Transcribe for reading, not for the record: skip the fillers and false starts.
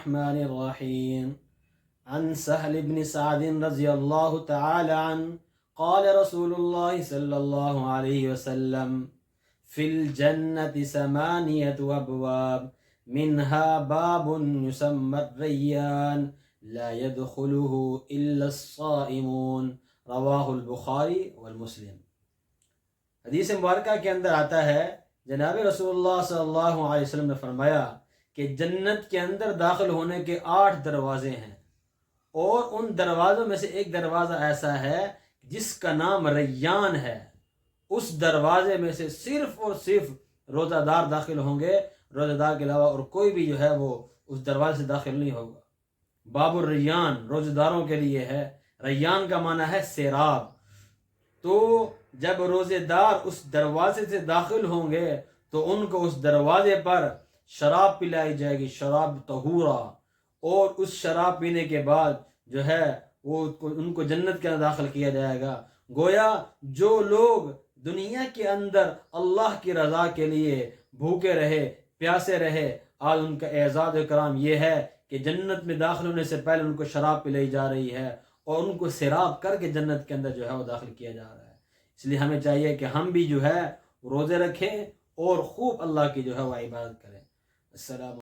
الرحمن الرحيم عن سهل بن سعد رضي الله تعالى عنه قال رسول الله صلى الله عليه وسلم في الجنة 8 أبواب منها باب يسمى الريان لا يدخله إلا الصائمون رواہ البخاری والمسلم۔ حدیث مبارکہ کے اندر آتا ہے جناب رسول اللہ صلی اللہ علیہ وسلم نے فرمایا کہ جنت کے اندر داخل ہونے کے 8 دروازے ہیں، اور ان دروازوں میں سے ایک دروازہ ایسا ہے جس کا نام ریان ہے۔ اس دروازے میں سے صرف اور صرف روزہ دار داخل ہوں گے، روزہ دار کے علاوہ اور کوئی بھی جو ہے وہ اس دروازے سے داخل نہیں ہوگا۔ باب الریان روزہ داروں کے لیے ہے۔ ریان کا معنی ہے سیراب۔ تو جب روزے دار اس دروازے سے داخل ہوں گے تو ان کو اس دروازے پر شراب پلائی جائے گی، شراب طہورا، اور اس شراب پینے کے بعد جو ہے وہ ان کو جنت کے اندر داخل کیا جائے گا۔ گویا جو لوگ دنیا کے اندر اللہ کی رضا کے لیے بھوکے رہے، پیاسے رہے، آج ان کا اعزاز و کرام یہ ہے کہ جنت میں داخل ہونے سے پہلے ان کو شراب پلائی جا رہی ہے اور ان کو سیراب کر کے جنت کے اندر جو ہے وہ داخل کیا جا رہا ہے۔ اس لیے ہمیں چاہیے کہ ہم بھی جو ہے روزے رکھیں اور خوب اللہ کی جو ہے وہ عبادت کریں۔ السلام